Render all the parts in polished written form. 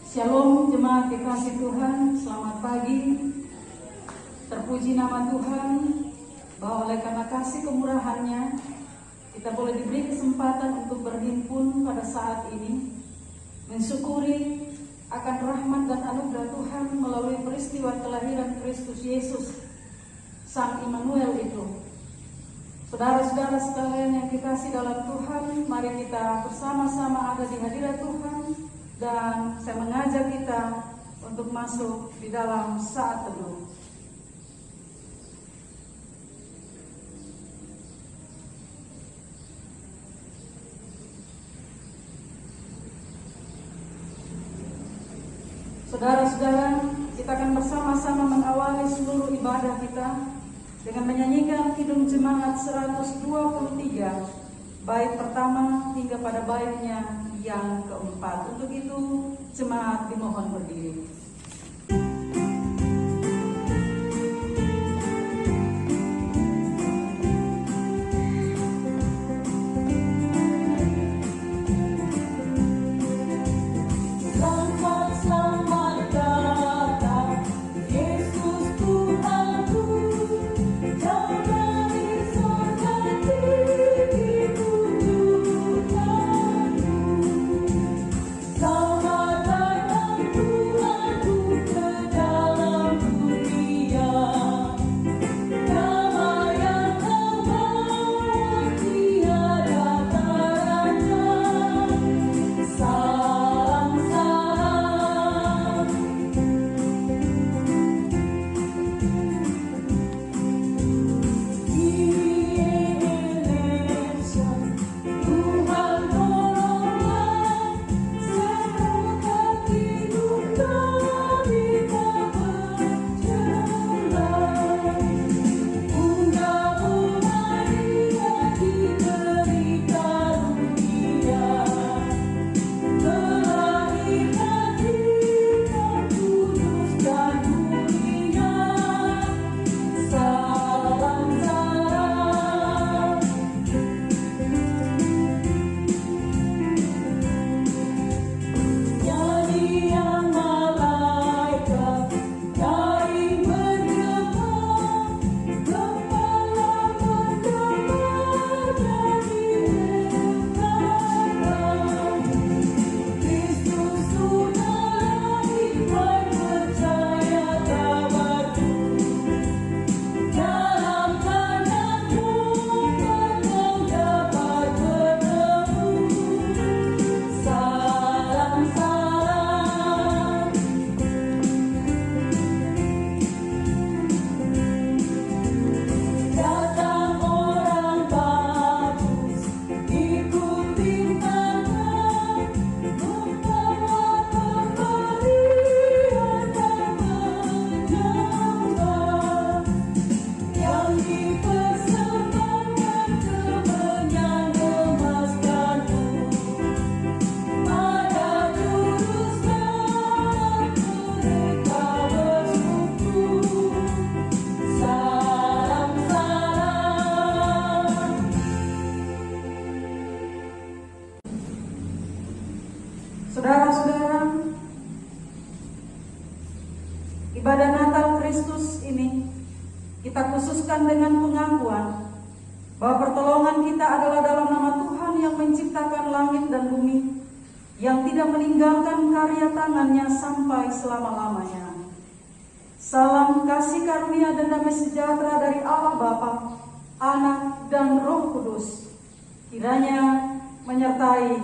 Shalom jemaat kekasih Tuhan, selamat pagi. Terpuji nama Tuhan bahwa oleh karena kasih kemurahan-Nya kita boleh diberi kesempatan untuk berhimpun pada saat ini, mensyukuri akan rahmat dan anugerah Tuhan melalui peristiwa kelahiran Kristus Yesus Sang Immanuel itu. Saudara-saudara sekalian yang dikasihi dalam Tuhan, mari kita bersama-sama ada di hadirat Tuhan. Dan saya mengajak kita untuk masuk di dalam saat teduh. Saudara-saudara, kita akan bersama-sama mengawali seluruh ibadah kita dengan menyanyikan Kidung Jemaat 123, bait pertama hingga pada baitnya yang keempat. Untuk itu, jemaat dimohon berdiri. Saudara-saudara, ibadah Natal Kristus ini kita khususkan dengan pengakuan bahwa pertolongan kita adalah dalam nama Tuhan yang menciptakan langit dan bumi, yang tidak meninggalkan karya tangannya sampai selama-lamanya. Salam kasih karunia dan damai sejahtera dari Allah Bapa, Anak dan Roh Kudus kiranya menyertai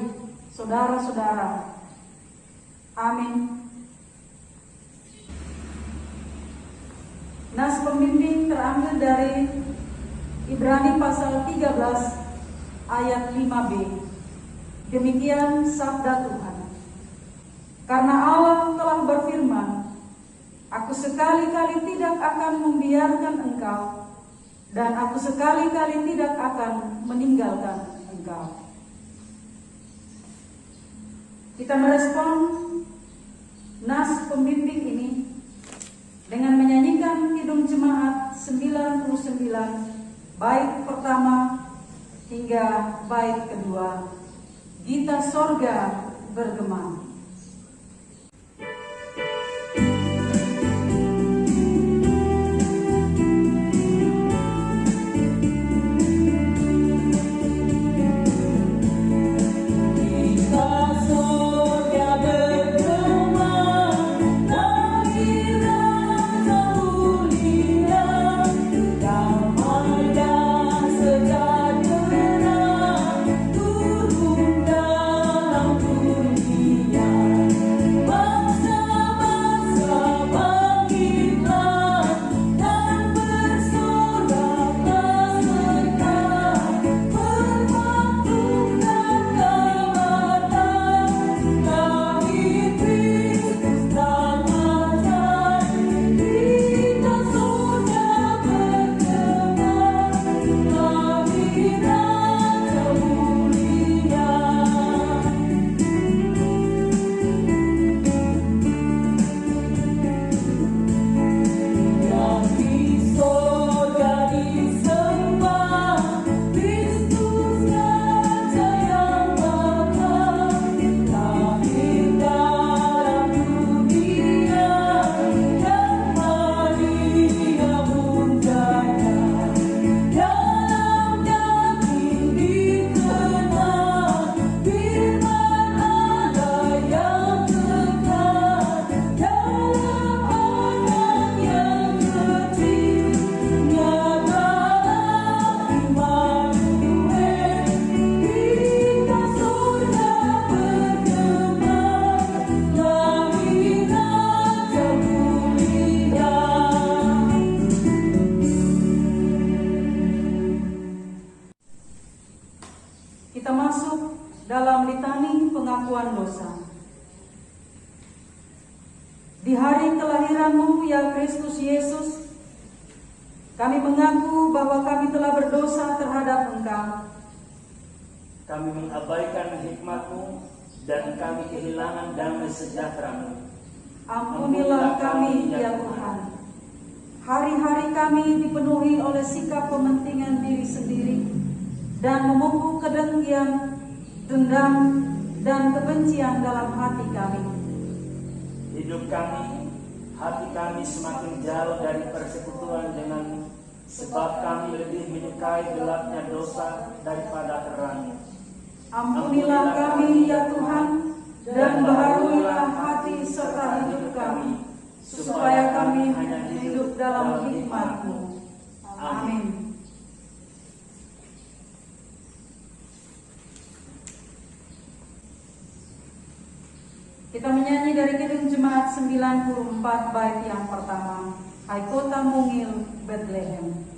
saudara-saudara. Amin. Nas pembimbing terambil dari Ibrani pasal 13 ayat 5b. Demikian sabda Tuhan. Karena Allah telah berfirman, Aku sekali-kali tidak akan membiarkan engkau, dan aku sekali-kali tidak akan meninggalkan engkau. Kita merespon nas pembimbing ini dengan menyanyikan Kidung Jemaat 99, bait pertama hingga bait kedua. Gita Sorga bergema. dalam dosa. Di hari kelahiran-Mu, ya Kristus Yesus, kami mengaku bahwa kami telah berdosa terhadap Engkau. Kami mengabaikan hikmat-Mu dan kami kehilangan damai sejahtera-Mu. Ampunilah kami, ya Tuhan. Hari-hari kami dipenuhi oleh sikap pementingan diri sendiri dan memupuk kedengkian, dendam, dan kebencian dalam hati kami. Hidup kami, hati kami semakin jauh dari persekutuan dengan sebab kami lebih menyukai gelapnya dosa daripada terangnya. Ampunilah kami, ya Tuhan, dan baharuilah hati serta hidup kami, supaya kami hanya hidup dalam hikmat-Mu. Amin. Kita menyanyi dari Kidung Jemaat 94 bait yang pertama, Hai Kota Mungil Bethlehem.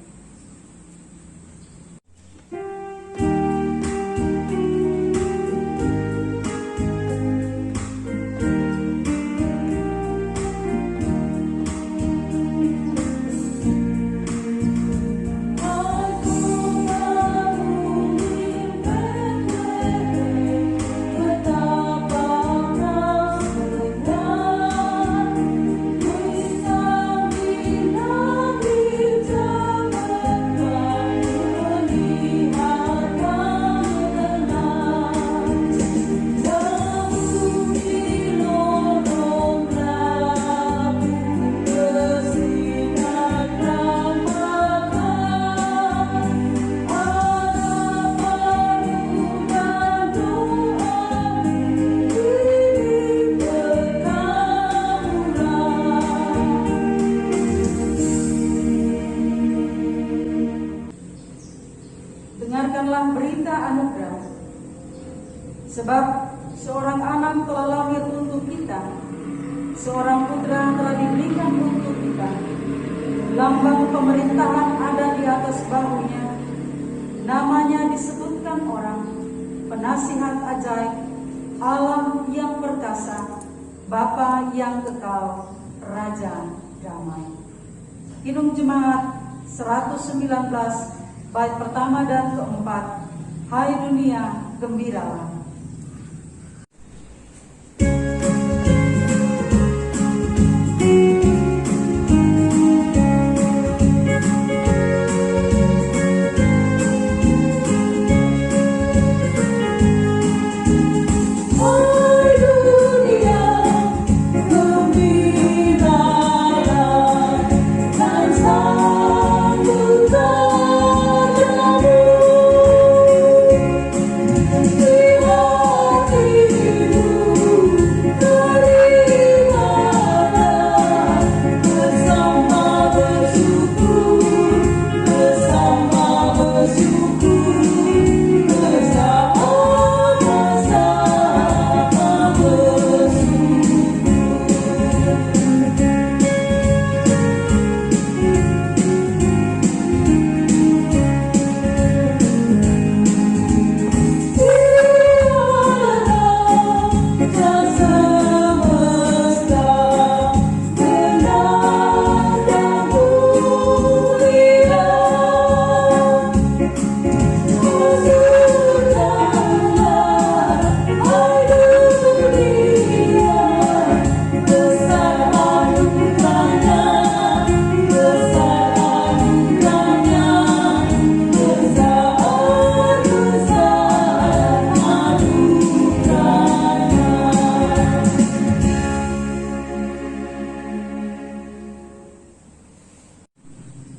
Dengarkanlah berita anugerah, sebab seorang anak telah lahir untuk kita, seorang putra telah diberikan untuk kita. Lambang pemerintahan ada di atas bahunya, namanya disebutkan orang, penasihat ajaib, Allah yang perkasa, Bapa yang kekal, Raja damai. Kidung Jemaat 119 bait pertama dan keempat, Hai dunia, gembiralah.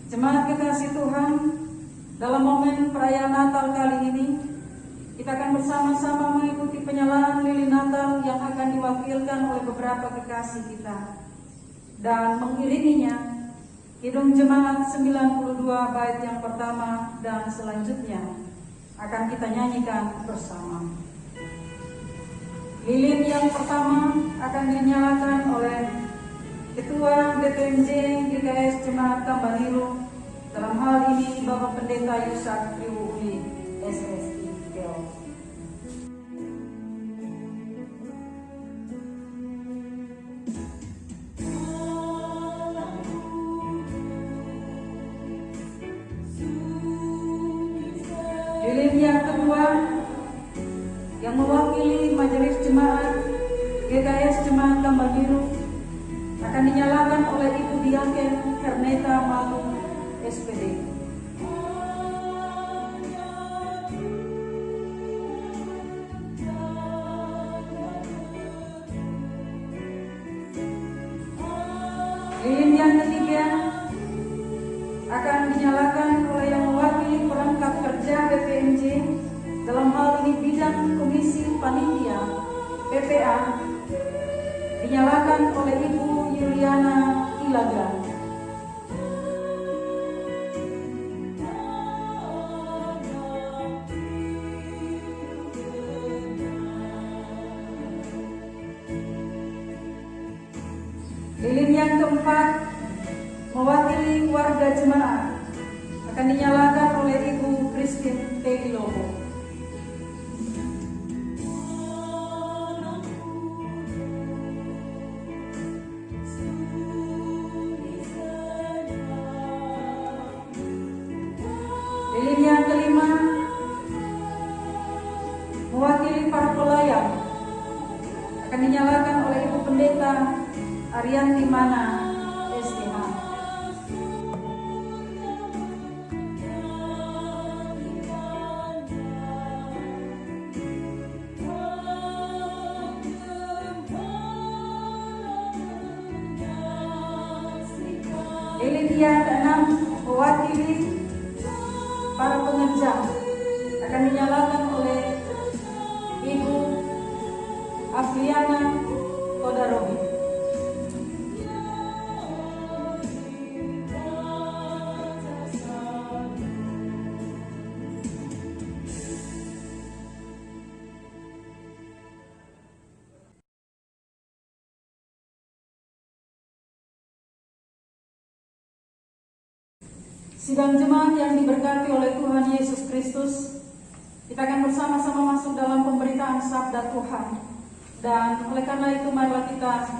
Jemaat kekasih Tuhan, dalam momen perayaan Natal kali ini, kita akan bersama-sama mengikuti penyalaan lilin Natal yang akan diwakilkan oleh beberapa kekasih kita. Dan mengiringinya, Kidung Jemaat 92 bait yang pertama dan selanjutnya akan kita nyanyikan bersama. Lilin yang pertama akan dinyalakan oleh Ketua DPMJ GKS Jemaat Tambaniru, dalam hal ini Bapak Pendeta Yusak Triwuli, SSI Keos. GKS Jemaat Kambal Biru akan dinyalakan oleh Ibu Diaken Herneta Malu SPD. Lilin yang ketiga akan dinyalakan oleh yang mewakili perangkat kerja BPMJ, dalam hal ini bidang komisi panitia PPA, dinyalakan oleh Ibu Yuliana Ilaga. Lilin yang keempat mewakili warga jemaat akan dinyalakan oleh Ibu Christine Tegilobo. Lilin yang kelima mewakili para pelayan akan dinyalakan oleh Ibu Pendeta Arianti Mana STH. Lilin yang keenam mewakili para pengerja akan dinyalakan oleh Ibu Afriana Kodarobi. Sidang jemaat yang diberkati oleh Tuhan Yesus Kristus, kita akan bersama-sama masuk dalam pemberitaan sabda Tuhan. Dan oleh karena itu marilah kita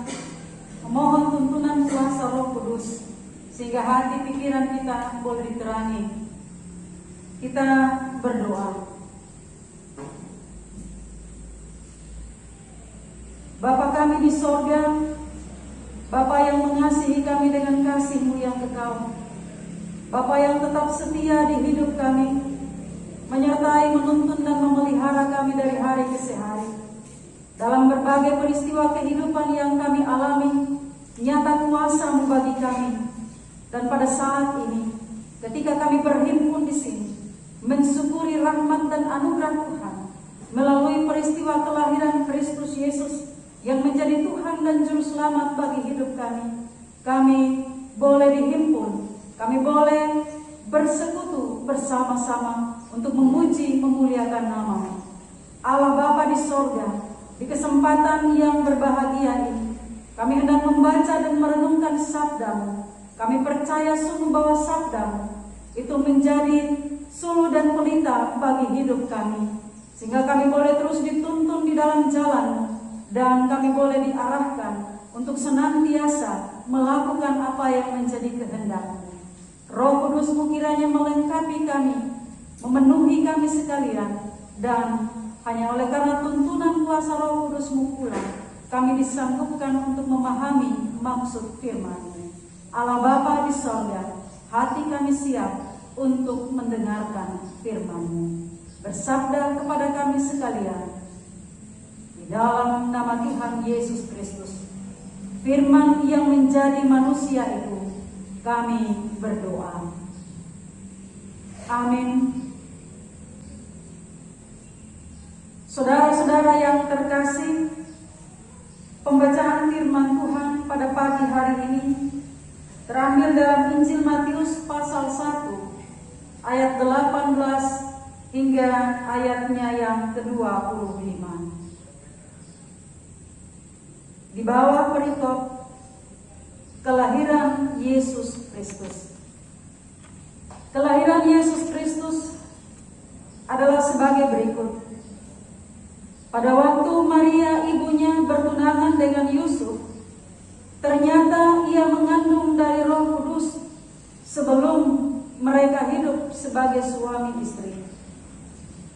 memohon tuntunan kuasa Roh Kudus, sehingga hati pikiran kita boleh diterangi. Kita berdoa. Bapa kami di sorga, Bapa yang mengasihi kami dengan kasih-Mu yang kekal, Bapa yang tetap setia di hidup kami, menyertai, menuntun dan memelihara kami dari hari ke hari. Dalam berbagai peristiwa kehidupan yang kami alami, nyata kuasa-Mu bagi kami. Dan pada saat ini, ketika kami berhimpun di sini, mensyukuri rahmat dan anugerah Tuhan, melalui peristiwa kelahiran Kristus Yesus yang menjadi Tuhan dan Juru Selamat bagi hidup kami boleh dihimpun. Kami boleh bersekutu bersama-sama untuk memuji, memuliakan nama-Mu. Allah Bapa di sorga, di kesempatan yang berbahagia ini, kami hendak membaca dan merenungkan sabda-Mu. Kami percaya sungguh bahwa sabda-Mu itu menjadi suluh dan pelita bagi hidup kami, sehingga kami boleh terus dituntun di dalam jalan, dan kami boleh diarahkan untuk senantiasa melakukan apa yang menjadi kehendak-Mu. Roh Kudus-Mu kiranya melengkapi kami, memenuhi kami sekalian, dan hanya oleh karena tuntunan kuasa Roh Kudus-Mu pula kami disanggupkan untuk memahami maksud firman-Mu. Allah Bapa di sorga, hati kami siap untuk mendengarkan firman-Mu. Bersabda kepada kami sekalian, di dalam nama Tuhan Yesus Kristus, firman yang menjadi manusia itu, kami berdoa. Amin. Saudara-saudara yang terkasih, pembacaan firman Tuhan pada pagi hari ini terambil dalam Injil Matius pasal 1 ayat 18 hingga ayatnya yang ke-25. Di bawah perikop kelahiran Yesus Kristus. Kelahiran Yesus Kristus adalah sebagai berikut. Pada waktu Maria ibunya bertunangan dengan Yusuf, ternyata ia mengandung dari Roh Kudus sebelum mereka hidup sebagai suami istri.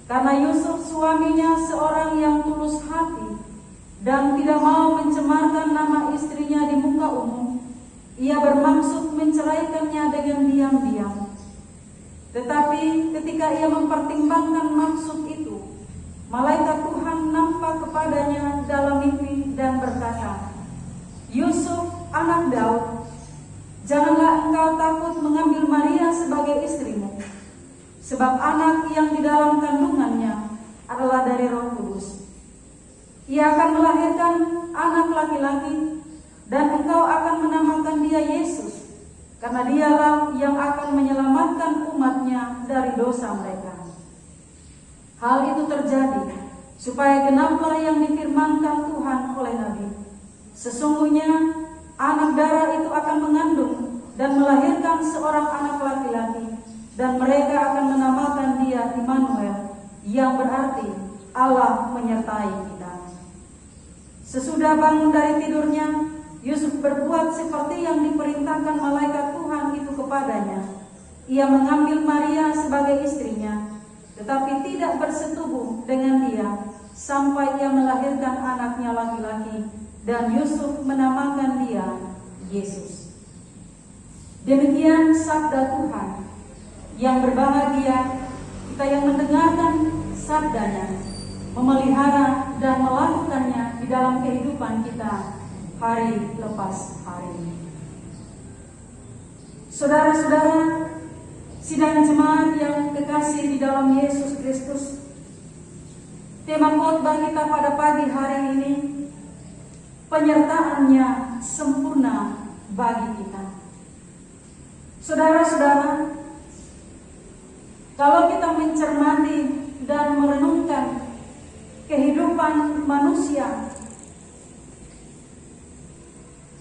Karena Yusuf suaminya seorang yang tulus hati dan tidak mau mencemarkan nama istrinya di muka umum, ia bermaksud menceraikannya dengan diam-diam. Tetapi ketika ia mempertimbangkan maksud itu, malaikat Tuhan nampak kepadanya dalam mimpi dan berkata, "Yusuf, anak Daud, janganlah engkau takut mengambil Maria sebagai istrimu, sebab anak yang di dalam kandungannya adalah dari Roh Kudus. Ia akan melahirkan anak laki-laki, dan engkau akan menamakan dia Yesus, karena dialah yang akan menyelamatkan umatnya dari dosa mereka." Hal itu terjadi supaya genaplah yang difirmankan Tuhan oleh Nabi. Sesungguhnya anak darah itu akan mengandung dan melahirkan seorang anak laki-laki, dan mereka akan menamakan dia Immanuel, yang berarti Allah menyertai kita. Sesudah bangun dari tidurnya, Yusuf berbuat seperti yang diperintahkan malaikat Tuhan itu kepadanya. Ia mengambil Maria sebagai istrinya, tetapi tidak bersetubuh dengan dia sampai ia melahirkan anaknya laki-laki, dan Yusuf menamakan dia Yesus. Demikian sabda Tuhan. Yang berbahagia kita yang mendengarkan sabdanya, memelihara dan melakukannya di dalam kehidupan kita hari lepas hari. Saudara-saudara, sidang jemaat yang kekasih di dalam Yesus Kristus, tema khotbah kita pada pagi hari ini, penyertaannya sempurna bagi kita. Saudara-saudara, kalau kita mencermati dan merenungkan kehidupan manusia,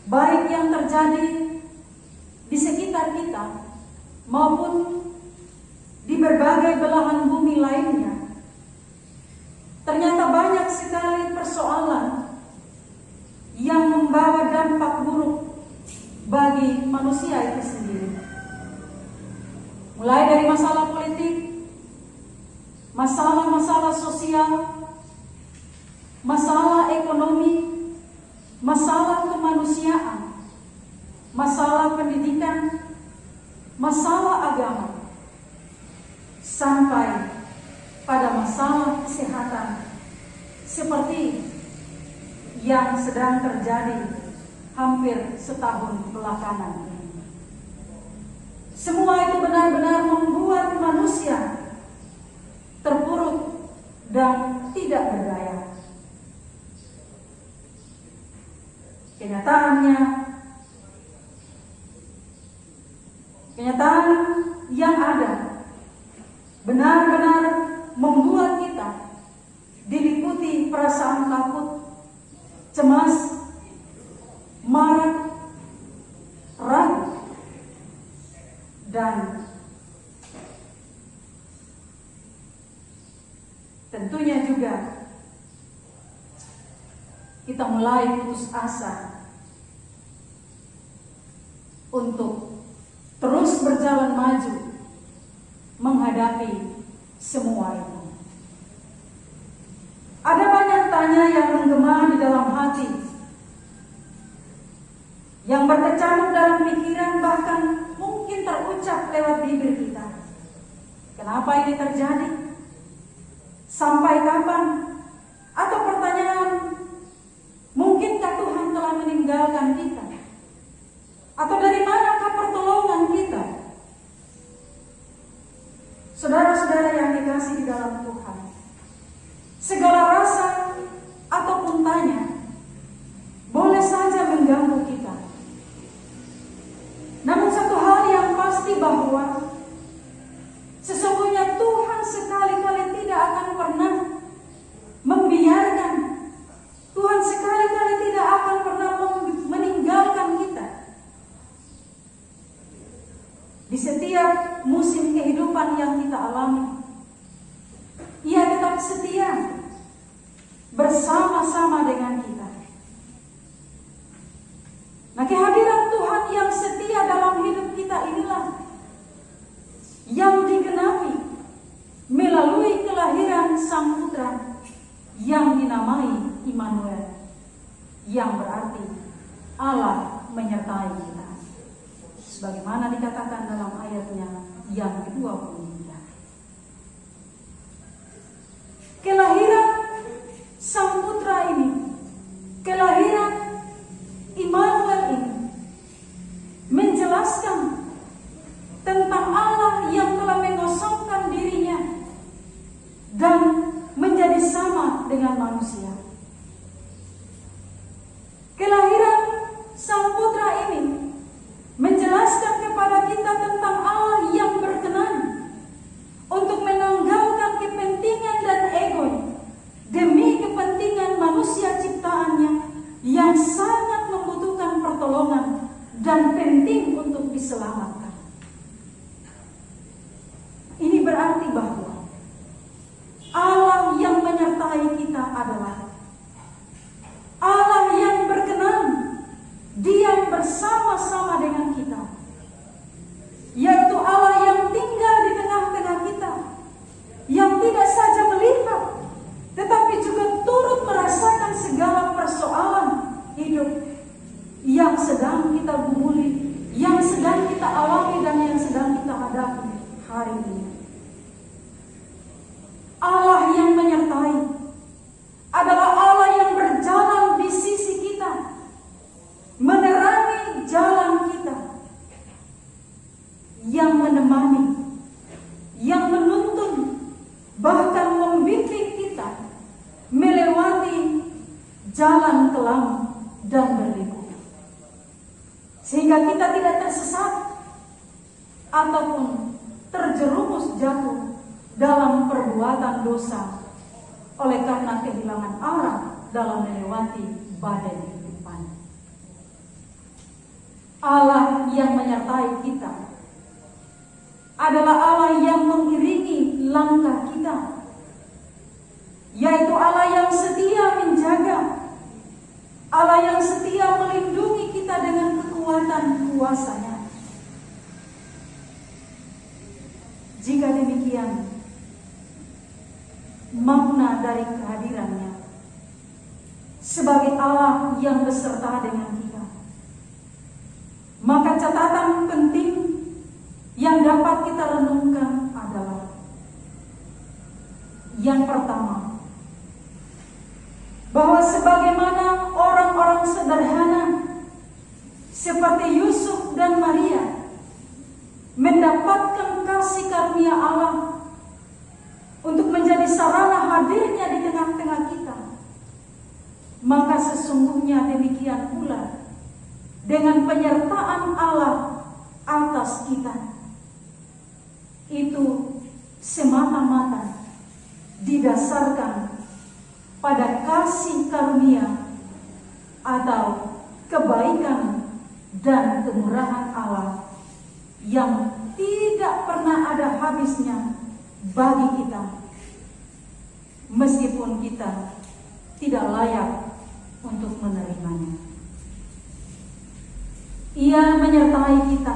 baik yang terjadi di sekitar kita maupun di berbagai belahan bumi lainnya, ternyata banyak sekali persoalan yang membawa dampak buruk bagi manusia itu sendiri. Mulai dari masalah politik, masalah-masalah sosial, masalah ekonomi, masalah kemanusiaan, masalah pendidikan, masalah agama, sampai pada masalah kesehatan seperti yang sedang terjadi hampir setahun belakangan ini. Semua itu benar-benar membuat manusia terpuruk dan tidak berdaya. Kenyataan yang ada benar-benar membuat kita diliputi perasaan takut, cemas, marah, ragu, dan tentunya juga kita mulai putus asa untuk terus berjalan maju menghadapi semua itu. Ada banyak tanya yang menggema di dalam hati, yang berkecamuk dalam pikiran, bahkan mungkin terucap lewat bibir kita. Kenapa ini terjadi? Sampai kapan? Atau pertanyaan, mungkinkah Tuhan telah meninggalkan kita? Atau dari manakah pertolongan kita? Saudara-saudara yang dikasihi di dalam Tuhan, segala rasa ataupun tanya boleh saja mengganggu kita. Namun satu hal yang pasti bahwa sesungguhnya Tuhan sekali-kali tidak akan pernah membiarkan, Tuhan sekali-kali tidak akan pernah meninggalkan yang berarti Allah menyertai kita. Sebagaimana dikatakan dalam ayatnya yang ke-23. Kelahiran Sang Putra ini, kelahiran Immanuel ini, menjelaskan tentang Allah yang telah mengosongkan dirinya dan menjadi sama dengan manusia. Kelahiran Sang Putra ini menjelaskan kepada kita tentang Allah yang berkenan untuk menanggalkan kepentingan dan ego demi kepentingan manusia ciptaannya yang sangat membutuhkan pertolongan dan penting untuk diselamatkan. Ini berarti bahwa Allah yang menyertai kita adalah Allah yang berkenan diam bersama-sama dengan kita, yaitu Allah yang tinggal di tengah-tengah kita, yang tidak saja melihat tetapi juga turut merasakan segala persoalan hidup yang sedang kita gumuli, yang sedang kita alami dan yang sedang kita hadapi hari ini. Allah yang menyertai adalah Allah yang berjalan di sisi kita, menerangi jalan kita, yang menemani, yang menuntun, bahkan membimbing kita melewati jalan kelam dan berliku, sehingga kita tidak tersesat ataupun terjerumus jatuh dalam perbuatan dosa oleh karena kehilangan arah dalam melewati badai kehidupan. Allah yang menyertai kita adalah Allah yang mengiringi langkah kita, yaitu Allah yang setia menjaga, Allah yang setia melindungi kita dengan kekuatan kuasa-Nya. Jika demikian, makna dari kehadirannya sebagai Allah yang beserta dengan kita, maka catatan penting yang dapat kita renungkan adalah yang pertama, bahwa sebagaimana orang-orang sederhana seperti Yusuf dan Maria mendapatkan kasih karunia Allah untuk menjadi sarana hadirnya di tengah-tengah kita, maka sesungguhnya demikian pula dengan penyertaan Allah atas kita, itu semata-mata didasarkan pada kasih karunia atau kebaikan dan kemurahan Allah yang tidak pernah ada habisnya bagi kita, meskipun kita tidak layak untuk menerimanya. Ia menyertai kita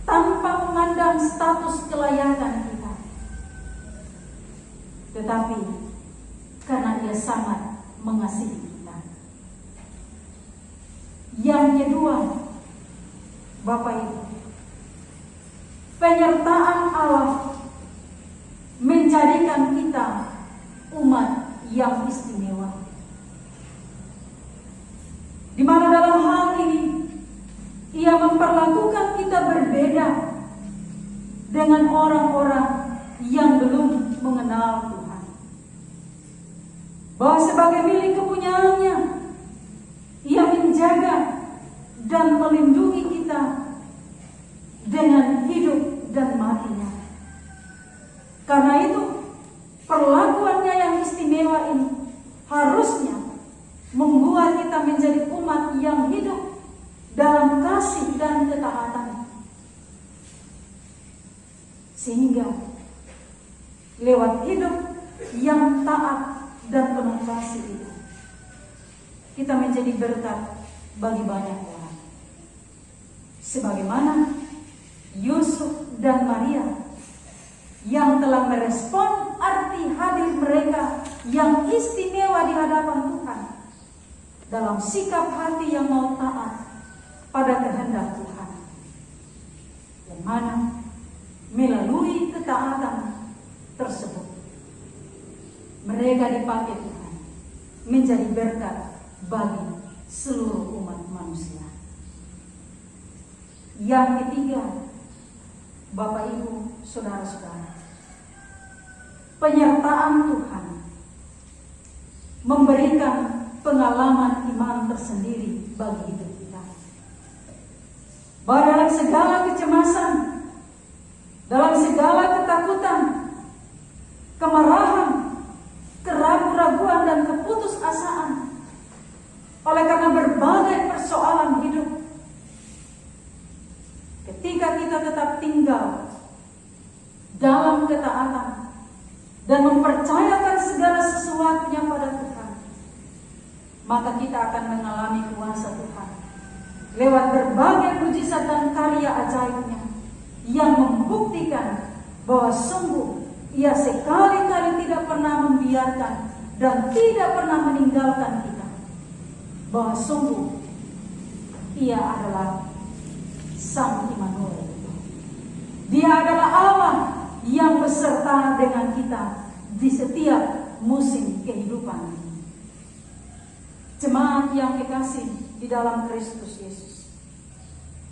tanpa memandang status kelayakan kita, tetapi karena Ia sangat mengasihi kita. Yang kedua, Bapak Ibu, penyertaan Allah menjadikan kita umat yang istimewa, di mana dalam hal ini Ia memperlakukan kita berbeda dengan orang-orang yang belum mengenal Tuhan, bahwa sebagai milik kepunyaannya Ia menjaga dan melindungi kita dengan hidup dan matinya. Karena itu perlakuannya yang istimewa ini harusnya membuat kita menjadi umat yang hidup dalam kasih dan ketaatan, sehingga lewat hidup yang taat dan penuh kasih itu, kita menjadi berkat bagi banyak orang, sebagaimana Yusuf dan Maria yang telah merespon arti hadir mereka yang istimewa di hadapan Tuhan dalam sikap hati yang mau taat pada kehendak Tuhan, yang mana melalui ketaatan tersebut mereka dipakai Tuhan menjadi berkat bagi seluruh umat manusia. Yang ketiga, Bapak Ibu, Saudara-saudara, penyertaan Tuhan memberikan pengalaman iman tersendiri bagi hidup kita. Bahwa dalam segala kecemasan, dalam segala ketakutan, kemarahan, keraguan-raguan dan keputusasaan, oleh karena berbagai persoalan hidup, ketika kita tetap tinggal dalam ketaatan dan mempercayakan segala sesuatunya pada Tuhan, maka kita akan mengalami kuasa Tuhan lewat berbagai mujizat dan karya ajaibnya yang membuktikan bahwa sungguh Ia sekali-kali tidak pernah membiarkan dan tidak pernah meninggalkan kita. Bahwa sungguh Ia adalah Sang Immanuel. Dia adalah Allah yang beserta dengan kita di setiap musim kehidupan. Jemaat yang kekasih di dalam Kristus Yesus,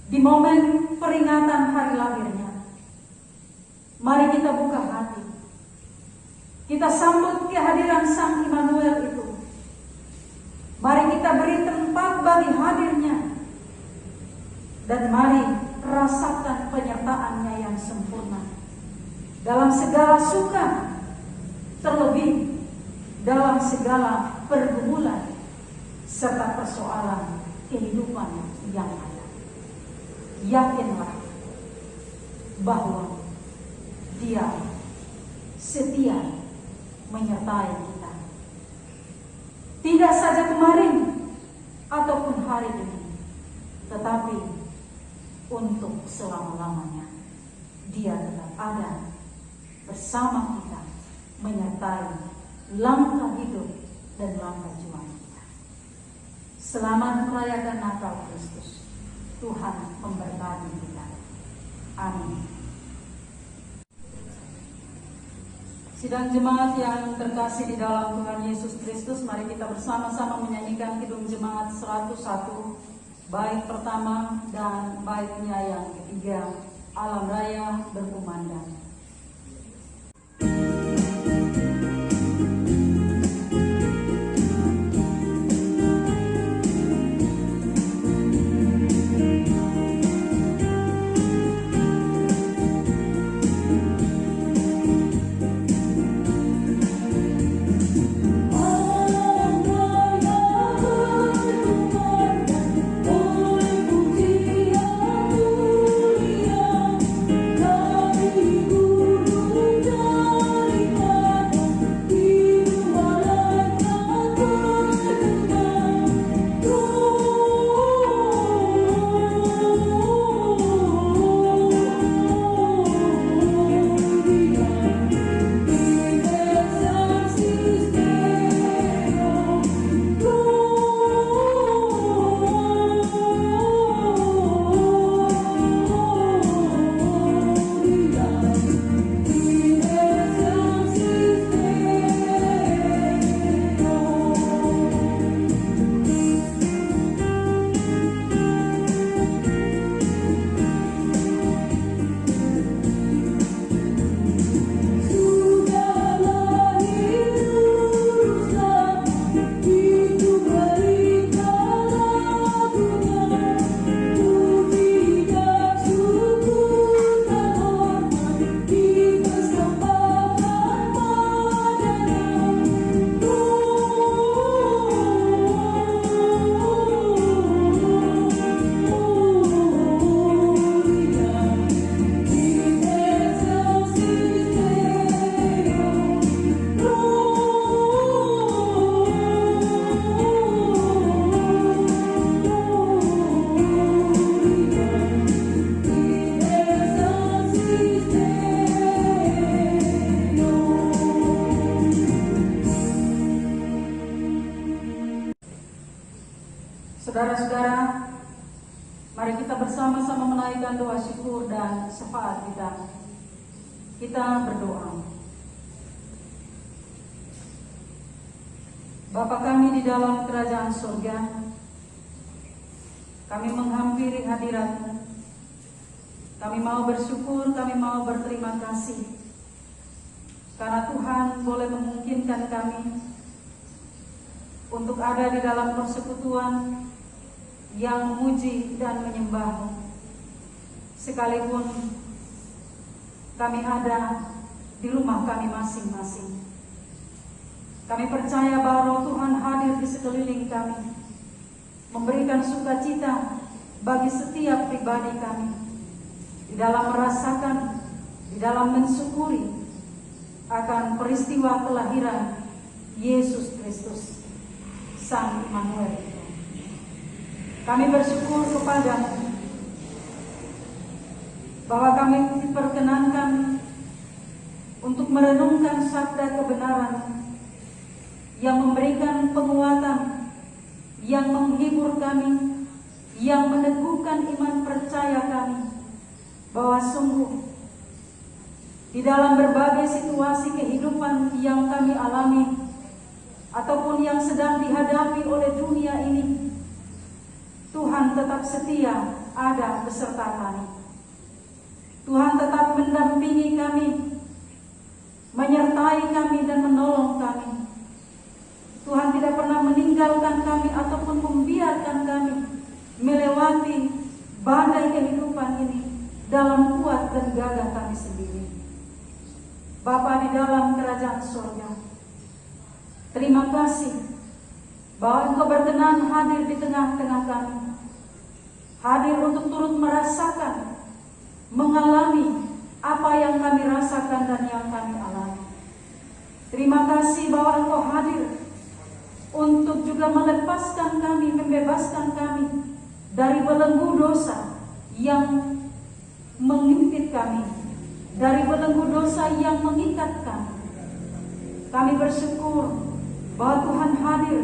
di momen peringatan hari lahirnya, mari kita buka hati. Kita sambut kehadiran Sang Immanuel itu. Mari kita beri tempat bagi hadirnya. Dan mari rasakan penyertaannya yang sempurna dalam segala suka, terlebih dalam segala pergumulan serta persoalan kehidupan yang ada. Yakinlah bahwa Dia setia menyertai kita. Tidak saja kemarin ataupun hari ini, tetapi untuk selama-lamanya. Dia tetap ada bersama kita, menyertai langkah hidup dan langkah juang kita. Selamat merayakan Natal Kristus. Tuhan memberkati kita. Amin. Sidang jemaat yang terkasih di dalam Tuhan Yesus Kristus, mari kita bersama-sama menyanyikan Kidung Jemaat 101, bait pertama dan baitnya yang ketiga, Alam Raya Berkumandang. Dari Saudara-saudara, mari kita bersama-sama menaikkan doa syukur dan syafaat kita. Kita berdoa. Bapa kami di dalam kerajaan surga, kami menghampiri hadirat-Mu. Kami mau bersyukur, kami mau berterima kasih karena Tuhan boleh memungkinkan kami untuk ada di dalam persekutuan yang memuji dan menyembah-Mu. Sekalipun kami ada di rumah kami masing-masing, kami percaya bahwa Roh Tuhan hadir di sekeliling kami, memberikan sukacita bagi setiap pribadi kami, di dalam merasakan, di dalam mensyukuri akan peristiwa kelahiran Yesus Kristus, Sang Immanuel. Kami bersyukur kepada-Mu bahwa kami diperkenankan untuk merenungkan sabda kebenaran yang memberikan penguatan, yang menghibur kami, yang meneguhkan iman percaya kami, bahwa sungguh di dalam berbagai situasi kehidupan yang kami alami ataupun yang sedang dihadapi oleh dunia ini, Tuhan tetap setia ada beserta kami. Tuhan tetap mendampingi kami, menyertai kami dan menolong kami. Tuhan tidak pernah meninggalkan kami ataupun membiarkan kami melewati badai kehidupan ini dalam kuat dan gagah kami sendiri. Bapa di dalam kerajaan surga, terima kasih bahwa Engkau berkenan hadir di tengah-tengah kami, hadir untuk turut merasakan, mengalami apa yang kami rasakan dan yang kami alami. Terima kasih bahwa Engkau hadir untuk juga melepaskan kami, membebaskan kami dari belenggu dosa yang mengimpit kami, dari belenggu dosa yang mengikat kami. Kami bersyukur bahwa Tuhan hadir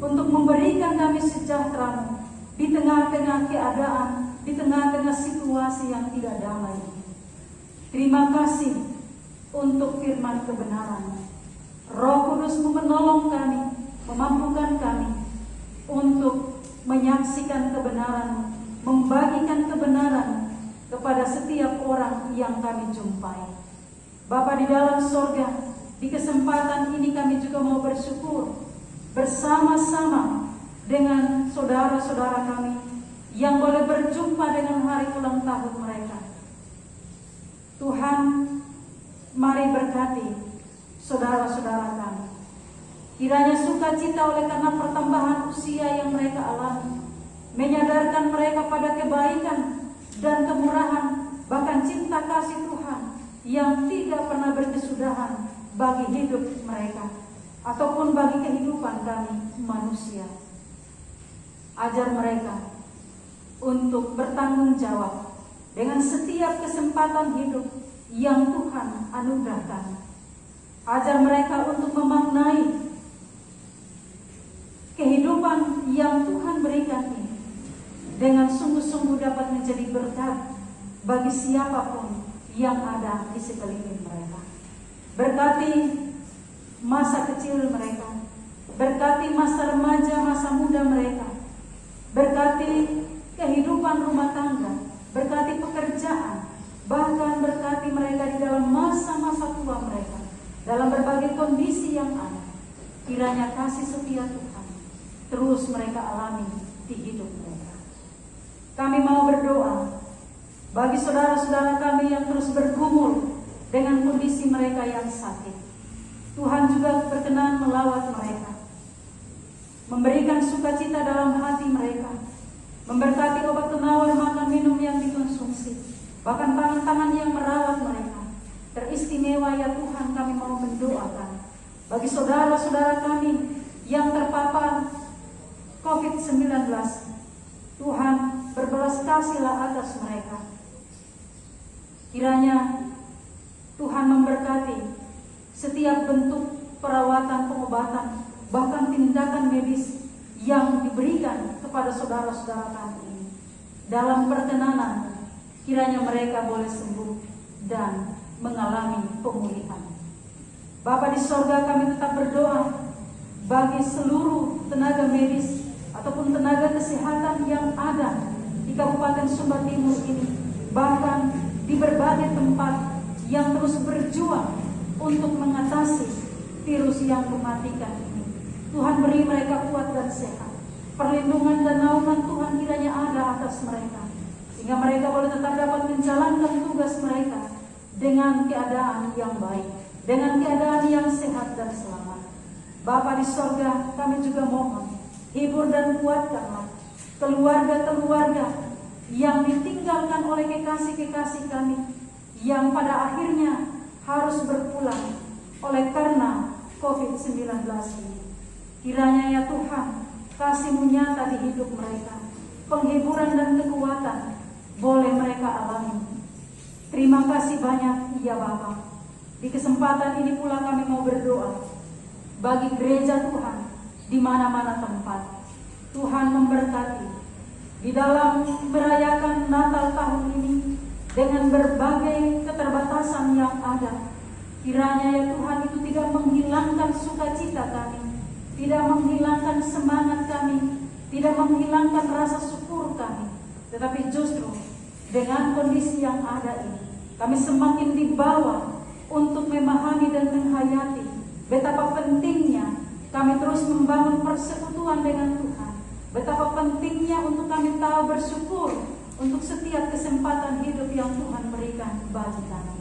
untuk memberikan kami sejahtera di tengah-tengah keadaan, di tengah-tengah situasi yang tidak damai. Terima kasih untuk firman kebenaran. Roh Kudus-Mu menolong kami, memampukan kami untuk menyaksikan kebenaran, membagikan kebenaran kepada setiap orang yang kami jumpai. Bapa di dalam sorga, di kesempatan ini kami juga mau bersyukur bersama-sama dengan saudara-saudara kami yang boleh berjumpa dengan hari ulang tahun mereka. Tuhan, mari berkati saudara-saudara kami. Kiranya sukacita oleh karena pertambahan usia yang mereka alami, menyadarkan mereka pada kebaikan dan kemurahan, bahkan cinta kasih Tuhan yang tidak pernah berkesudahan bagi hidup mereka ataupun bagi kehidupan kami manusia. Ajar mereka untuk bertanggung jawab dengan setiap kesempatan hidup yang Tuhan anugerahkan. Ajar mereka untuk memaknai kehidupan yang Tuhan berikan ini dengan sungguh-sungguh dapat menjadi berkat bagi siapapun yang ada di sekeliling mereka. Berkati masa kecil mereka, berkati masa remaja, masa muda mereka, berkati kehidupan rumah tangga, berkati pekerjaan, bahkan berkati mereka di dalam masa-masa tua mereka, dalam berbagai kondisi yang ada. Kiranya kasih setia Tuhan terus mereka alami di hidup mereka. Kami mau berdoa bagi saudara-saudara kami yang terus bergumul dengan kondisi mereka yang sakit. Tuhan juga berkenan melawat mereka, memberikan sukacita dalam hati mereka, memberkati obat penawar makan minum yang dikonsumsi, bahkan tangan-tangan yang merawat mereka. Teristimewa ya Tuhan, kami mau mendoakan bagi saudara-saudara kami yang terpapar COVID-19. Tuhan, berbelas kasihlah atas mereka. Kiranya Tuhan memberkati setiap bentuk perawatan, pengobatan, bahkan tindakan medis yang diberikan kepada saudara-saudara kami ini. Dalam perkenanan, kiranya mereka boleh sembuh dan mengalami pemulihan. Bapa di sorga, kami tetap berdoa bagi seluruh tenaga medis ataupun tenaga kesehatan yang ada di Kabupaten Sumba Timur ini, bahkan di berbagai tempat yang terus berjuang untuk mengatasi virus yang mematikan ini. Tuhan, beri mereka kuat dan sehat. Perlindungan dan naungan Tuhan kiranya ada atas mereka, sehingga mereka boleh tetap dapat menjalankan tugas mereka dengan keadaan yang baik, dengan keadaan yang sehat dan selamat. Bapa di sorga, kami juga mohon, hibur dan kuatkanlah keluarga-keluarga yang ditinggalkan oleh kekasih-kekasih kami, yang pada akhirnya harus berpulang oleh karena COVID-19 ini. Kiranya ya Tuhan, kasih-Mu nyata di hidup mereka, penghiburan dan kekuatan boleh mereka alami. Terima kasih banyak ya Bapa. Di kesempatan ini pula kami mau berdoa bagi gereja Tuhan di mana-mana tempat. Tuhan memberkati di dalam merayakan Natal tahun ini dengan berbagai keterbatasan yang ada. Kiranya ya Tuhan itu tidak menghilangkan sukacita kami, tidak menghilangkan semangat kami, tidak menghilangkan rasa syukur kami, tetapi justru dengan kondisi yang ada ini, kami semakin dibawa untuk memahami dan menghayati betapa pentingnya kami terus membangun persekutuan dengan Tuhan. Betapa pentingnya untuk kami tahu bersyukur untuk setiap kesempatan hidup yang Tuhan berikan bagi kami.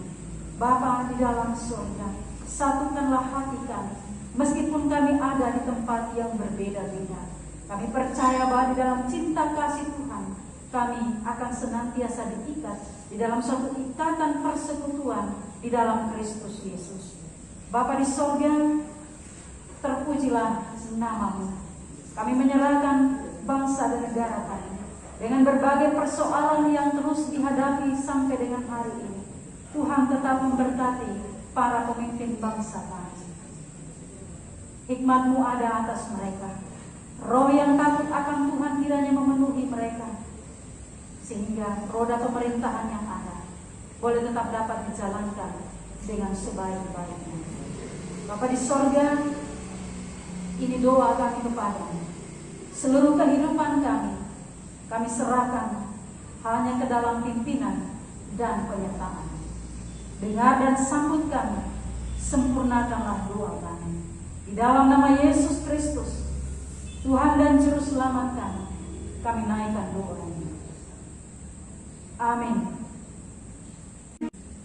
Bapa di dalam surga, satukanlah hati kami, meskipun kami ada di tempat yang berbeda-beda. Kami percaya bahwa di dalam cinta kasih Tuhan, kami akan senantiasa diikat di dalam suatu ikatan persekutuan di dalam Kristus Yesus. Bapa di sorga, terpujilah nama-Mu. Kami menyerahkan bangsa dan negara kami dengan berbagai persoalan yang terus dihadapi sampai dengan hari ini. Tuhan tetap memberkati para pemimpin bangsa kami. Hikmat-Mu ada atas mereka. Roh yang takut akan Tuhan kiranya memenuhi mereka, sehingga roda pemerintahan yang ada boleh tetap dapat dijalankan dengan sebaik-baiknya. Bapa di sorga, ini doa kami kepada-Mu. Seluruh kehidupan kami serahkan hanya ke dalam pimpinan dan penyertaan. Dengar dan sambut kami, sempurnakanlah doa kami. Di dalam nama Yesus Kristus, Tuhan dan Juru Selamat kami naikkan doa ini. Amin.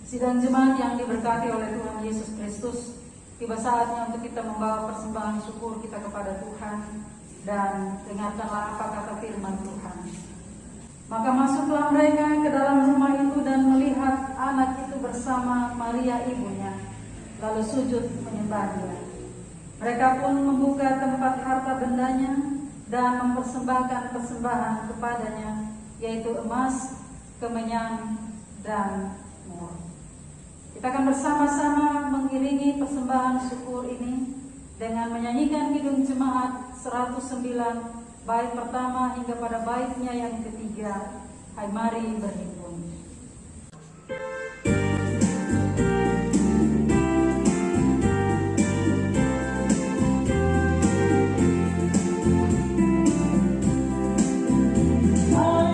Sidang jemaat yang diberkati oleh Tuhan Yesus Kristus, tiba saatnya untuk kita membawa persembahan syukur kita kepada Tuhan, dan dengarkanlah apa kata firman Tuhan. Maka masuklah mereka ke dalam rumah itu dan melihat anak itu bersama Maria ibunya, lalu sujud menyembah Dia. Mereka pun membuka tempat harta bendanya dan mempersembahkan persembahan kepadanya, yaitu emas, kemenyan, dan mur. Kita akan bersama-sama mengiringi persembahan syukur ini dengan menyanyikan kidung jemaat 109 bait pertama hingga pada baitnya yang ketiga. Hai mari berhimpun. Semua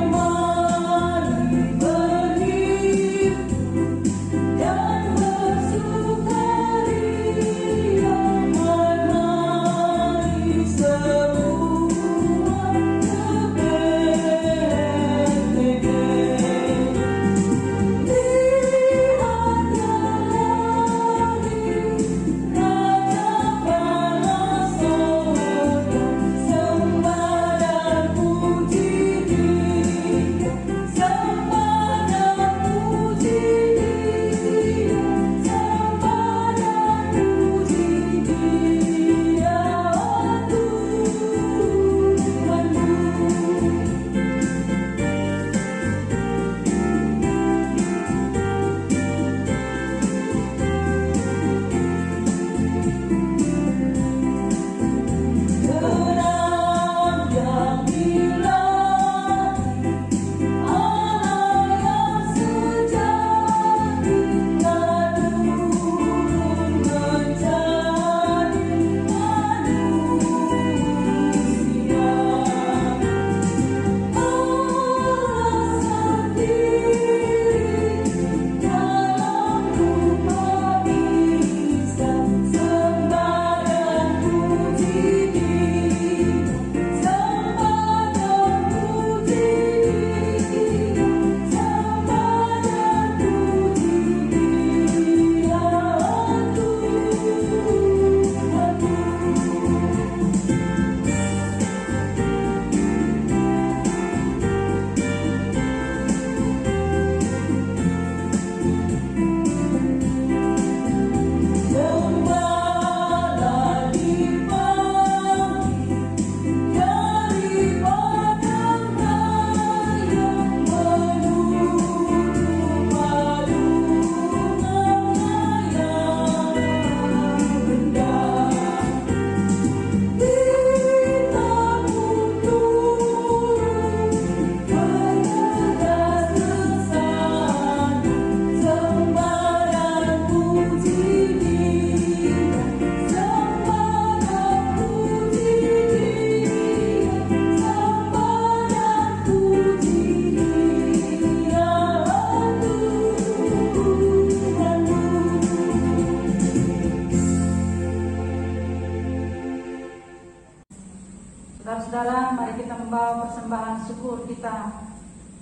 membawa persembahan syukur kita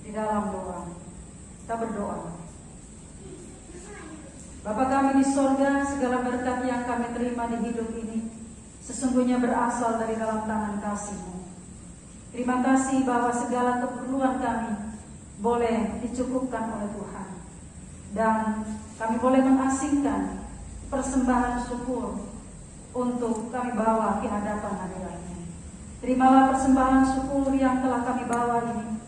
di dalam doa. Kita berdoa. Bapa kami di sorga, segala berkat yang kami terima di hidup ini sesungguhnya berasal dari dalam tangan kasih-Mu. Terima kasih bahwa segala keperluan kami boleh dicukupkan oleh Tuhan. Dan kami boleh mengasingkan persembahan syukur untuk kami bawa ke hadapan hadirat-Mu. Terimalah persembahan syukur yang telah kami bawa ini.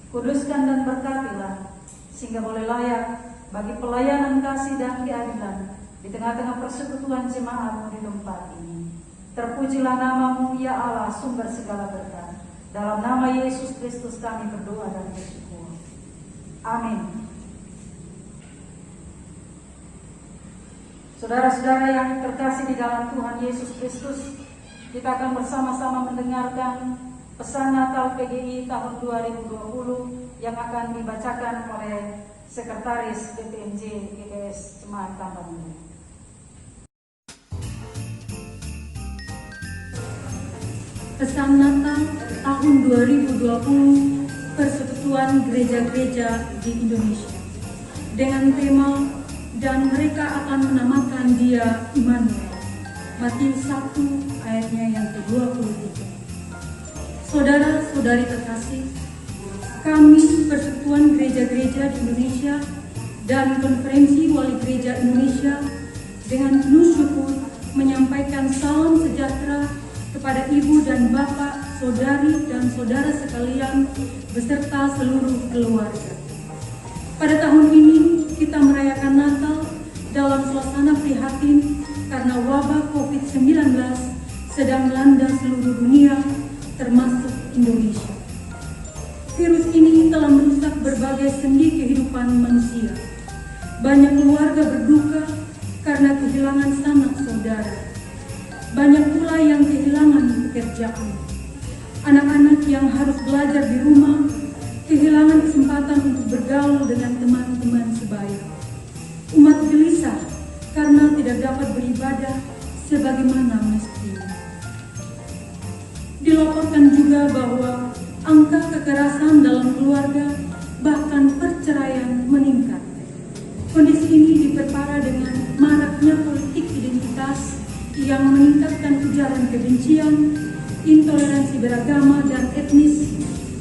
Kuduskan dan berkatilah, sehingga boleh layak bagi pelayanan kasih dan keadilan di tengah-tengah persekutuan jemaat-Mu di tempat ini. Terpujilah nama-Mu, ya Allah, sumber segala berkat. Dalam nama Yesus Kristus kami berdoa dan bersyukur. Amin. Saudara-saudara yang terkasih di dalam Tuhan Yesus Kristus, kita akan bersama-sama mendengarkan pesan Natal PGI tahun 2020 yang akan dibacakan oleh Sekretaris BPMJ GKS Jemaat Tampamulya. Pesan Natal tahun 2020 Persekutuan Gereja-Gereja di Indonesia dengan tema "Dan mereka akan menamakan Dia Immanuel", Matius 1 ayatnya yang ke-23. Saudara-saudari terkasih, kami Persekutuan Gereja-Gereja di Indonesia dan Konferensi Wali Gereja Indonesia dengan penuh syukur menyampaikan salam sejahtera kepada Ibu dan Bapak, saudari dan saudara sekalian beserta seluruh keluarga. Pada tahun ini kita merayakan Natal dalam suasana prihatin karena wabah COVID-19 sedang melanda seluruh dunia, termasuk Indonesia. Virus ini telah merusak berbagai sendi kehidupan manusia. Banyak keluarga berduka karena kehilangan sanak saudara. Banyak pula yang kehilangan pekerjaan. Anak-anak yang harus belajar di rumah kehilangan kesempatan untuk bergaul dengan teman-teman sebaya. Umat gelisah karena tidak dapat beribadah sebagaimana mestinya. Dilaporkan juga bahwa angka kekerasan dalam keluarga bahkan perceraian meningkat. Kondisi ini diperparah dengan maraknya politik identitas yang meningkatkan ujaran kebencian, intoleransi beragama dan etnis,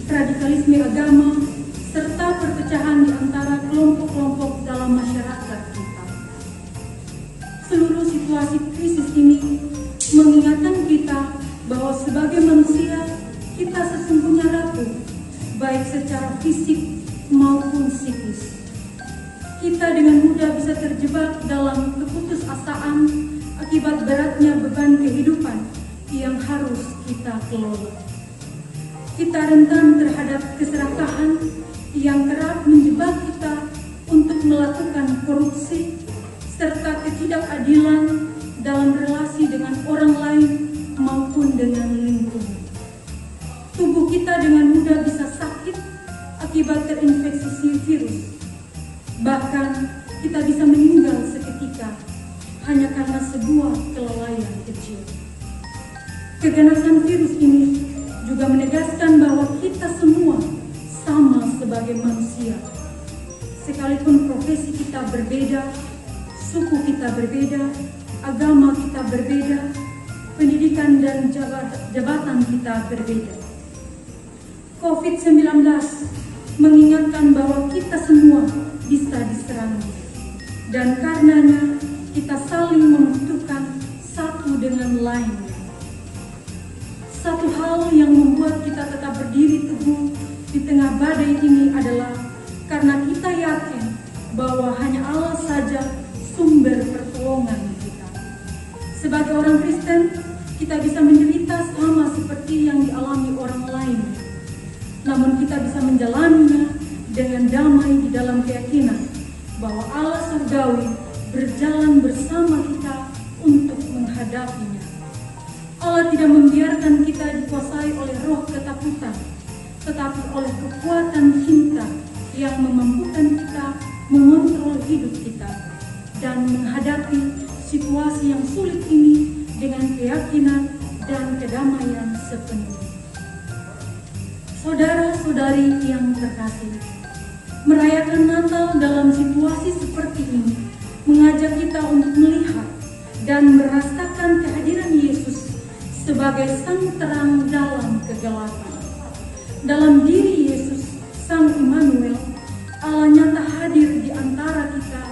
radikalisme agama, serta perpecahan di antara kelompok-kelompok dalam masyarakat kita. Seluruh situasi krisis ini mengingatkan kita bahwa sebagai manusia kita sesungguhnya rapuh, baik secara fisik maupun psikis. Kita dengan mudah bisa terjebak dalam keputusasaan akibat beratnya beban kehidupan yang harus kita kelola. Kita rentan terhadap keserakahan yang kerap menjebak kita untuk melakukan korupsi serta ketidakadilan dalam relasi dengan orang lain maupun dengan lingkungan. Tubuh kita dengan mudah bisa sakit akibat terinfeksi virus. Bahkan kita bisa meninggal seketika hanya karena sebuah kelalaian kecil. Keganasan virus ini juga menegaskan bahwa kita semua sama sebagai manusia. Sekalipun profesi kita berbeda, suku kita berbeda, agama kita berbeda, pendidikan dan jabatan kita berbeda. COVID-19 mengingatkan bahwa kita semua bisa diserang, dan karenanya kita saling membutuhkan satu dengan lain. Satu hal yang membuat kita tetap berdiri teguh di tengah badai ini adalah karena kita yakin bahwa hanya Allah saja sumber pertolongan kita. Sebagai orang Kristen, kita bisa menderita sama seperti yang dialami orang lain. Namun kita bisa menjalaninya dengan damai di dalam keyakinan bahwa Allah surgawi berjalan bersama kita untuk menghadapinya. Allah tidak membiarkan kita dikuasai oleh roh ketakutan, tetapi oleh kekuatan cinta yang memampukan kita mengontrol hidup kita dan menghadapi situasi yang sulit ini dengan keyakinan dan kedamaian sepenuhnya. Saudara-saudari yang terkasih, merayakan Natal dalam situasi seperti ini mengajak kita untuk melihat dan merasakan kehadiran Yesus sebagai sang terang dalam kegelapan. Dalam diri Yesus, Sang Immanuel, Allah nyata hadir di antara kita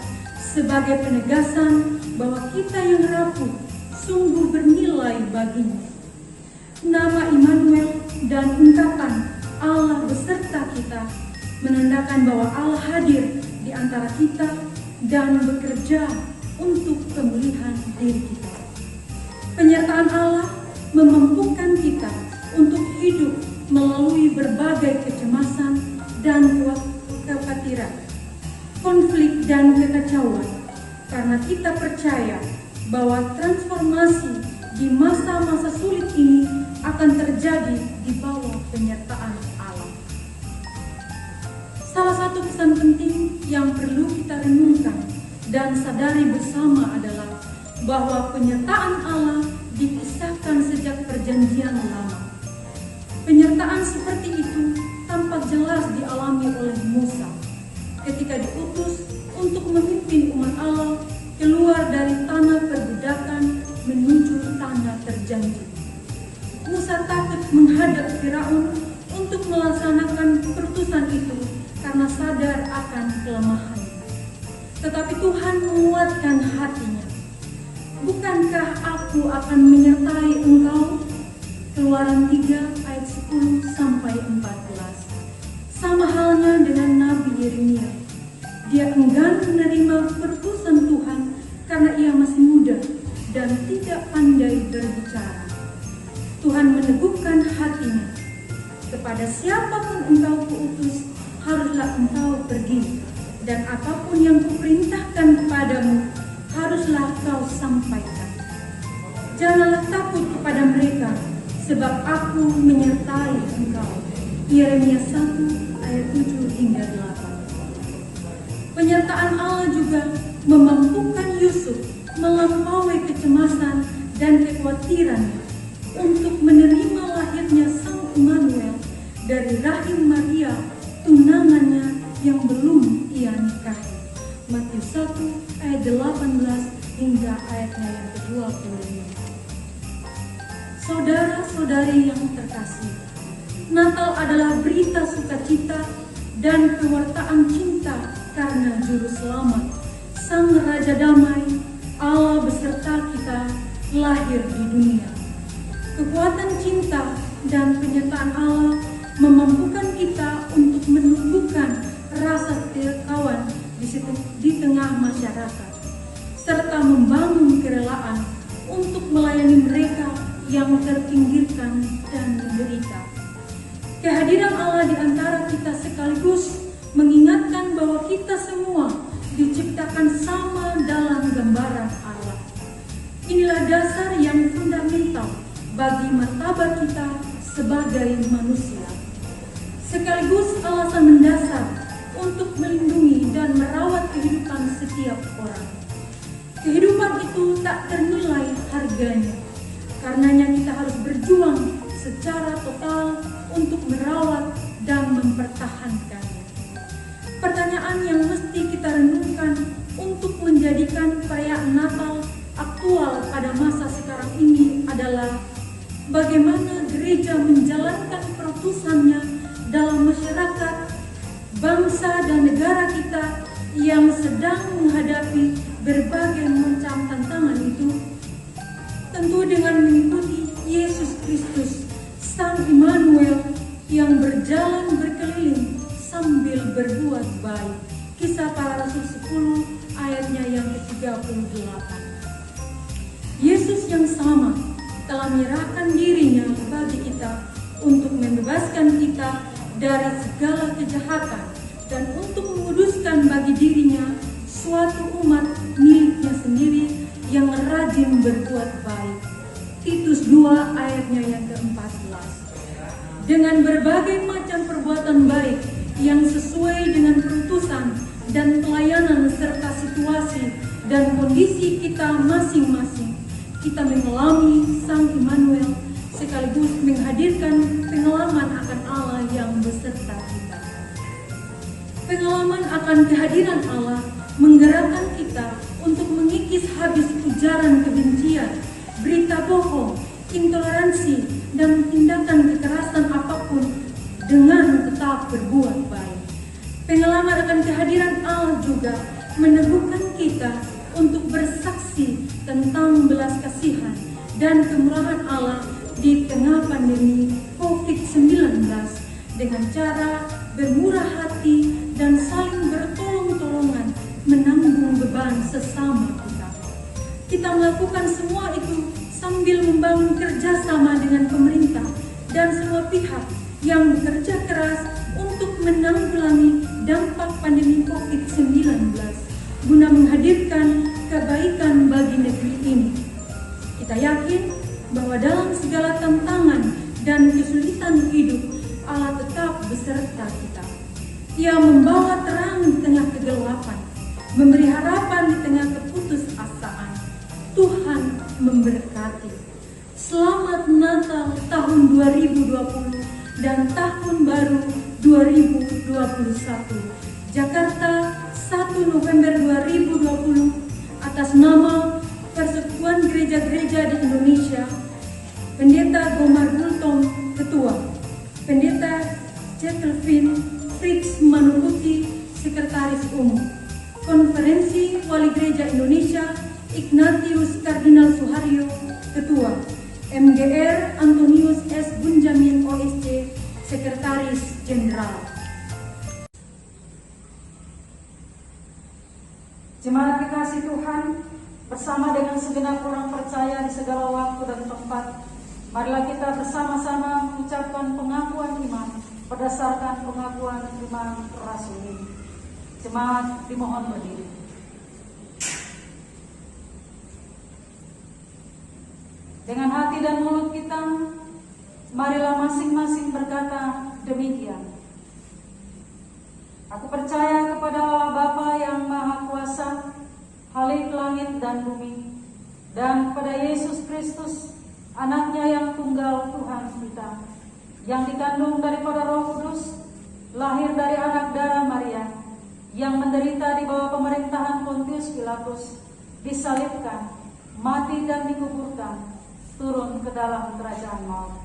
sebagai penegasan bahwa kita yang rapuh sungguh bernilai baginya. Nama Immanuel dan ungkapan Allah beserta kita menandakan bahwa Allah hadir di antara kita dan bekerja untuk pemulihan diri kita. Penyertaan Allah memampukan kita untuk hidup melalui berbagai kecemasan dan kekhawatiran, konflik dan kekacauan, karena kita percaya bahwa transformasi di masa-masa sulit ini akan terjadi di bawah penyertaan Allah. Salah satu pesan penting yang perlu kita renungkan dan sadari bersama adalah bahwa penyertaan Allah dikisahkan sejak perjanjian lama. Penyertaan seperti itu tampak jelas dialami oleh Musa ketika diutus untuk memimpin umat Allah keluar dari tanah perbudakan menuju tanah terjanji. Musa takut menghadap Firaun untuk melaksanakan keputusan itu karena sadar akan kelemahannya. Tetapi Tuhan menguatkan hatinya. Bukankah aku akan menyertai engkau? Keluaran 3 ayat 10 sampai 14. Sama halnya dengan Nabi Yeremia. Dia enggan menerima keputusan Tuhan karena ia masih muda dan tidak pandai berbicara. Tuhan meneguhkan hatinya. Kepada siapapun engkau kuutus, haruslah engkau pergi, dan apapun yang kuperintahkan kepadamu, haruslah kau sampaikan. Janganlah takut kepada mereka, sebab aku menyertai engkau. Yeremia 1 ayat 7 hingga 8. Penyertaan Allah juga memampukan Yusuf melampaui kecemasan dan kekhawatiran untuk menerima lahirnya Sang Immanuel dari rahim Maria, tunangannya yang belum ia nikahi. Matius 1 ayat 18 hingga ayatnya yang ke-25. Saudara-saudari yang terkasih, Natal adalah berita sukacita dan kewartaan cinta karena Juru Selamat, Sang Raja Damai, Allah beserta kita lahir di dunia. Kekuatan cinta dan penyertaan Allah memampukan kita untuk menumbuhkan rasa kawan di tengah masyarakat, serta membangun kerelaan untuk melayani mereka yang terpinggirkan dan menderita. Kehadiran Allah di antara kita sekaligus mengingatkan bahwa kita semua diciptakan sama dalam gambaran Allah. Inilah dasar yang fundamental bagi martabat kita sebagai manusia, sekaligus alasan mendasar untuk melindungi dan merawat kehidupan setiap orang. Kehidupan itu tak ternilai harganya, karenanya kita harus berjuang secara total untuk merawat dan mempertahankannya. Pertanyaan yang mesti kita renungkan untuk menjadikan perayaan Natal aktual pada masa sekarang ini adalah bagaimana gereja menjalankan perutusannya dalam masyarakat, bangsa dan negara kita yang sedang menghadapi berbagai macam tantangan itu, tentu dengan mengikuti Yesus Kristus, Sang Immanuel yang berjalan berkeliling sambil berbuat baik. Kisah Para Rasul 10 ayatnya yang ke-38. Yesus yang sama telah menyerahkan dirinya bagi kita untuk membebaskan kita dari segala kejahatan dan untuk menguduskan bagi dirinya suatu umat miliknya sendiri yang rajin berbuat baik. Titus 2 ayatnya yang ke-14. Dengan berbagai macam perbuatan baik yang sesuai dengan perutusan dan pelayanan serta situasi dan kondisi kita masing-masing, kita mengalami Sang Immanuel sekaligus menghadirkan pengalaman akan Allah yang akan kehadiran Allah menggerakkan kita untuk mengikis habis ujaran kebencian, berita bohong, intoleransi, dan tindakan kekerasan apapun dengan tetap berbuat baik. Pengalaman akan kehadiran Allah juga meneguhkan kita untuk bersaksi tentang belas kasihan dan kemurahan Allah di tengah pandemi COVID-19 dengan cara bermurah hati dan saling bertolong-tolongan menanggung beban sesama kita. Kita melakukan semua itu sambil membangun kerjasama dengan pemerintah dan semua pihak yang bekerja keras untuk menanggulangi dampak pandemi COVID-19 guna menghadirkan kebaikan bagi negeri ini. Kita yakin bahwa dalam segala tantangan dan kesulitan hidup, Allah tetap beserta kita. Ia membawa terang di tengah kegelapan, memberi harapan di tengah keputusasaan. Tuhan memberkati. Selamat Natal tahun 2020 dan tahun baru 2021. Jakarta, 1 November 2020, atas nama Persekutuan Gereja-Gereja di Indonesia, Pendeta Gomar Bultong, Ketua, Pendeta Jacqueline Fritz Manukuti, Sekretaris Umum, Konferensi Wali Gereja Indonesia, Ignatius Kardinal Suharyo, Ketua, MGR Antonius S. Bunjamin OSC, Sekretaris Jenderal. Jemaat kekasih Tuhan, bersama dengan segenap orang percaya di segala waktu dan tempat, marilah kita bersama-sama mengucapkan pengakuan iman berdasarkan pengakuan iman rasuli. Jemaat dimohon berdiri. Dengan hati dan mulut kita, marilah masing-masing berkata demikian. Aku percaya kepada Allah Bapa yang Maha Kuasa, Khalik langit dan bumi, dan kepada Yesus Kristus, Anaknya yang tunggal Tuhan kita, yang dikandung daripada Roh Kudus, lahir dari anak darah Maria, yang menderita di bawah pemerintahan Pontius Pilatus, disalibkan, mati dan dikuburkan, turun ke dalam kerajaan maut.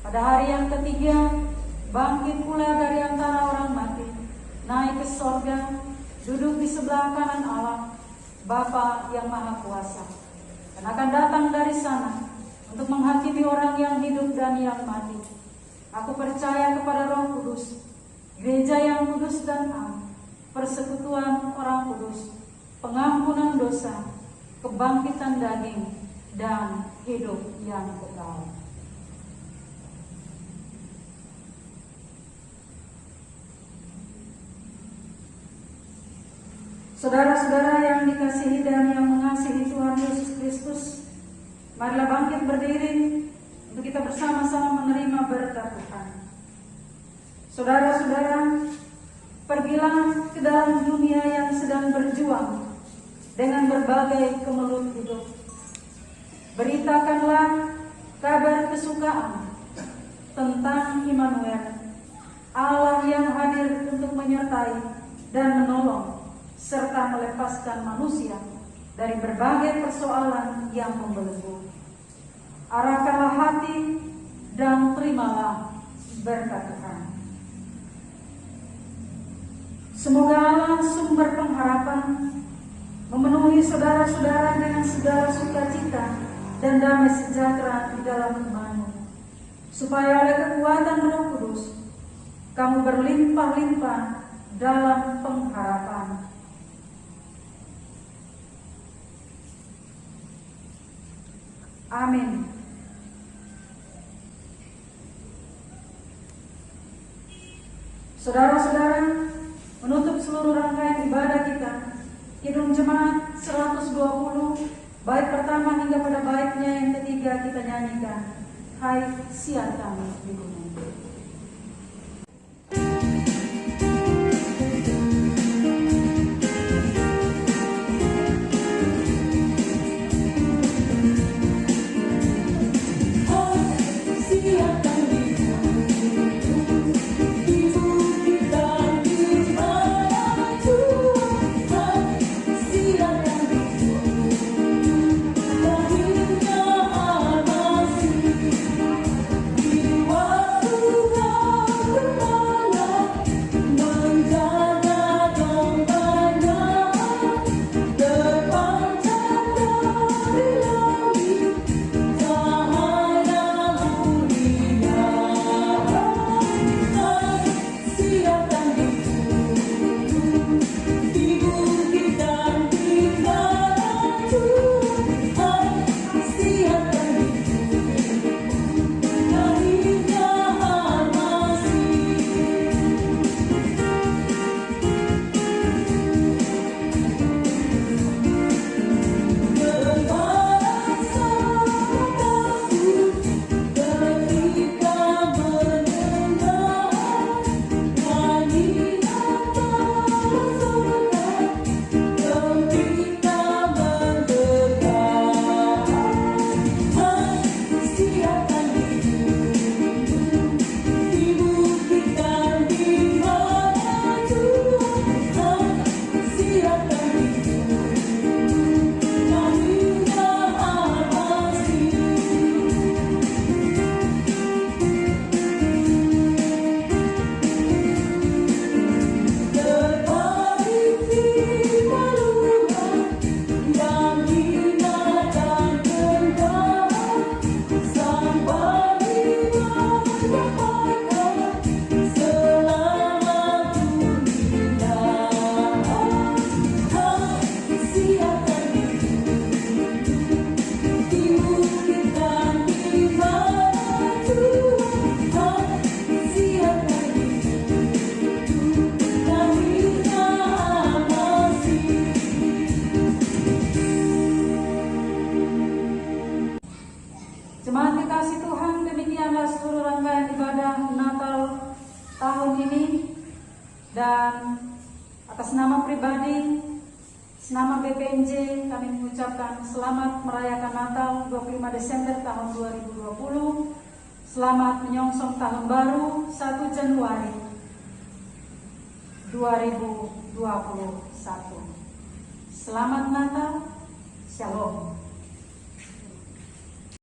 Pada hari yang ketiga, bangkit pula dari antara orang mati, naik ke sorga, duduk di sebelah kanan Allah, Bapa yang Maha Kuasa, dan akan datang dari sana untuk menghakimi orang yang hidup dan yang mati. Aku percaya kepada Roh Kudus, gereja yang kudus dan am, persekutuan orang kudus, pengampunan dosa, kebangkitan daging, dan hidup yang kekal. Saudara-saudara yang dikasihi dan yang mengasihi Tuhan Yesus Kristus, marilah bangkit berdiri untuk kita bersama-sama menerima berkat Tuhan. Saudara-saudara, pergilah ke dalam dunia yang sedang berjuang dengan berbagai kemelut hidup. Beritakanlah kabar kesukaan tentang Immanuel, Allah yang hadir untuk menyertai dan menolong serta melepaskan manusia dari berbagai persoalan yang membelenggu. Arahkanlah hati dan terimalah berkat Tuhan. Semoga Allah sumber pengharapan memenuhi saudara-saudara dengan segala sukacita dan damai sejahtera di dalam imanmu, supaya oleh kekuatan Roh Kudus kamu berlimpah-limpah dalam pengharapan. Amin. Saudara-saudara, menutup seluruh rangkaian ibadah kita, Kidung Jemaat 120, bait pertama hingga pada baitnya yang ketiga kita nyanyikan, Hai Siar Kami di Gunung. To seluruh rangkaian ibadah Natal tahun ini, dan atas nama pribadi, nama BPNJ, kami mengucapkan selamat merayakan Natal 25 Desember tahun 2020. Selamat menyongsong tahun baru 1 Januari 2021. Selamat Natal, Shalom.